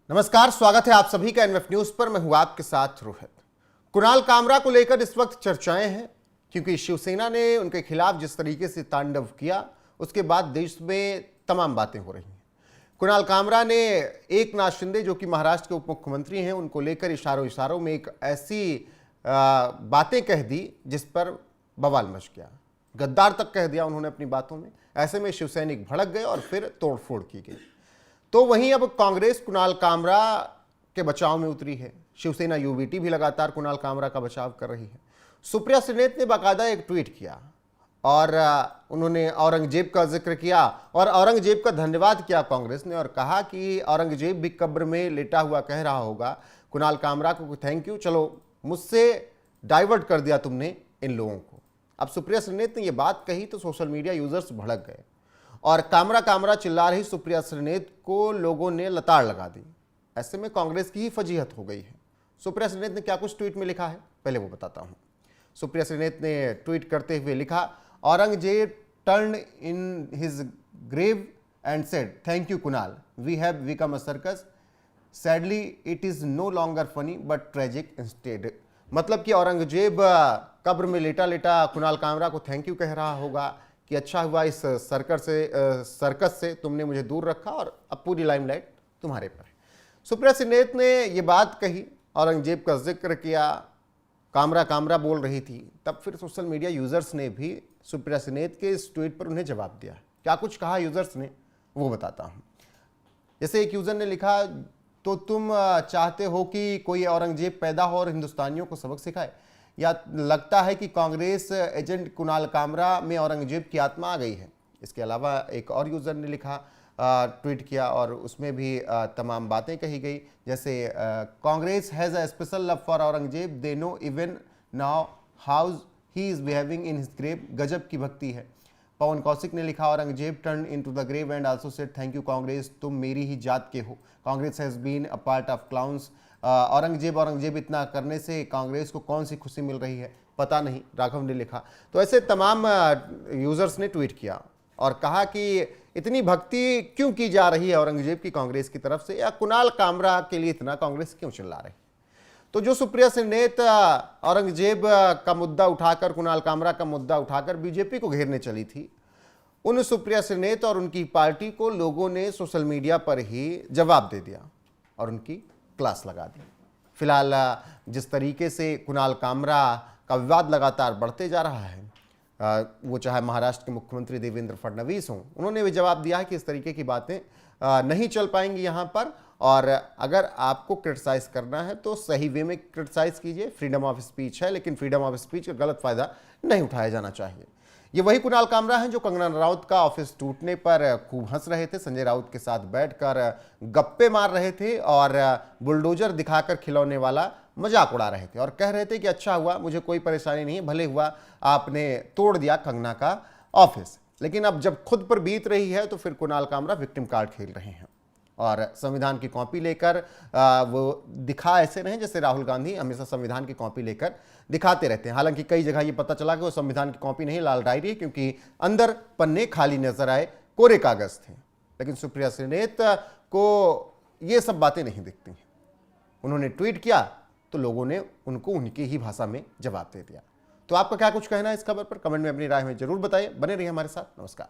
नमस्कार, स्वागत है आप सभी का एनएफ न्यूज पर। मैं हूं आपके साथ रोहित। कुणाल कामरा को लेकर इस वक्त चर्चाएं हैं क्योंकि शिवसेना ने उनके खिलाफ जिस तरीके से तांडव किया उसके बाद देश में तमाम बातें हो रही हैं। कुणाल कामरा ने एकनाथ शिंदे जो कि महाराष्ट्र के उप मुख्यमंत्री हैं उनको लेकर इशारों में एक ऐसी बातें कह दी जिस पर बवाल मच गया। गद्दार तक कह दिया उन्होंने अपनी बातों में। ऐसे में शिवसैनिक भड़क गए और फिर तोड़फोड़ की गई। तो वहीं अब कांग्रेस कुणाल कामरा के बचाव में उतरी है। शिवसेना यूवीटी भी लगातार कुणाल कामरा का बचाव कर रही है। सुप्रिया श्रीनेत ने बाकायदा एक ट्वीट किया और उन्होंने औरंगजेब का जिक्र किया और औरंगजेब का धन्यवाद किया कांग्रेस ने और कहा कि औरंगजेब भी कब्र में लेटा हुआ कह रहा होगा कुणाल कामरा को थैंक यू, चलो मुझसे डाइवर्ट कर दिया तुमने इन लोगों को। अब सुप्रिया श्रीनेत ने यह बात कही तो सोशल मीडिया यूजर्स भड़क गए और कामरा कामरा चिल्ला रही सुप्रिया श्रीनेत को लोगों ने लताड़ लगा दी। ऐसे में कांग्रेस की ही फजीहत हो गई है। सुप्रिया श्रीनेत ने क्या कुछ ट्वीट में लिखा है पहले वो बताता हूं। सुप्रिया श्रीनेत ने ट्वीट करते हुए लिखा, Aurangzeb turn in his grave and said thank you Kunal, we have become a circus, sadly it is no longer funny but tragic instead. मतलब कि औरंगजेब कब्र में लेटा लेटा कुणाल कामरा को थैंक यू कह रहा होगा कि अच्छा हुआ इस सर्कस से तुमने मुझे दूर रखा और अब पूरी लाइमलाइट तुम्हारे पर है। सुप्रिया श्रीनेत ने ये बात कही, औरंगजेब का जिक्र किया, कामरा कामरा बोल रही थी। तब फिर सोशल मीडिया यूजर्स ने भी सुप्रिया श्रीनेत के इस ट्वीट पर उन्हें जवाब दिया। क्या कुछ कहा यूजर्स ने वो बताता हूँ। जैसे एक यूजर ने लिखा, तो तुम चाहते हो कि कोई औरंगजेब पैदा हो और हिंदुस्तानियों को सबक सिखाए, या लगता है कि कांग्रेस एजेंट कुणाल कामरा में औरंगजेब की आत्मा आ गई है। इसके अलावा एक और यूज़र ने लिखा, ट्वीट किया और उसमें भी तमाम बातें कही गई। जैसे Congress has a special love for Aurangzeb, they know even now how he is behaving in his grave. गजब की भक्ति है। पवन कौशिक ने लिखा, Aurangzeb turn in to the grave and also said thank you Congress, तुम मेरी ही जात के हो। Congress has been a part of clowns. Aurangzeb इतना करने से कांग्रेस को कौन सी खुशी मिल रही है पता नहीं, राघव ने लिखा। तो ऐसे तमाम यूजर्स ने ट्वीट किया और कहा कि इतनी भक्ति क्यों की जा रही है औरंगजेब की कांग्रेस की तरफ से, या कुणाल कामरा के लिए इतना कांग्रेस क्यों चिल्ला रही है। तो जो सुप्रिया श्रीनेत औरंगजेब का मुद्दा उठाकर, कुणाल कामरा का मुद्दा उठाकर बीजेपी को घेरने चली थी, उन सुप्रिया श्रीनेत और उनकी पार्टी को लोगों ने सोशल मीडिया पर ही जवाब दे दिया और उनकी क्लास लगा दी। फिलहाल जिस तरीके से कुणाल कामरा का विवाद लगातार बढ़ते जा रहा है, वो चाहे महाराष्ट्र के मुख्यमंत्री देवेंद्र फडणवीस हों, उन्होंने भी जवाब दिया है कि इस तरीके की बातें नहीं चल पाएंगी यहाँ पर, और अगर आपको क्रिटिसाइज करना है तो सही वे में क्रिटिसाइज कीजिए। फ्रीडम ऑफ स्पीच है, लेकिन फ्रीडम ऑफ स्पीच का गलत फायदा नहीं उठाया जाना चाहिए। ये वही कुणाल कामरा हैं जो कंगना राउत का ऑफिस टूटने पर खूब हंस रहे थे, संजय राउत के साथ बैठकर गप्पे मार रहे थे और बुलडोजर दिखाकर खिलौने वाला मजाक उड़ा रहे थे और कह रहे थे कि अच्छा हुआ, मुझे कोई परेशानी नहीं, भले हुआ आपने तोड़ दिया कंगना का ऑफिस। लेकिन अब जब खुद पर बीत रही है तो फिर कुणाल कामरा विक्टिम कार्ड खेल रहे हैं और संविधान की कॉपी लेकर वो दिखा ऐसे रहे जैसे राहुल गांधी हमेशा संविधान की कॉपी लेकर दिखाते रहते हैं। हालांकि कई जगह ये पता चला कि वो संविधान की कॉपी नहीं, लाल डायरी, क्योंकि अंदर पन्ने खाली नजर आए, कोरे कागज थे। लेकिन सुप्रिया श्रीनेत को ये सब बातें नहीं दिखती हैं। उन्होंने ट्वीट किया तो लोगों ने उनको उनकी ही भाषा में जवाब दे दिया। तो आपका क्या कुछ कहना है इस खबर पर? कमेंट में अपनी राय में जरूर बताइए। बने रहिए हमारे साथ। नमस्कार।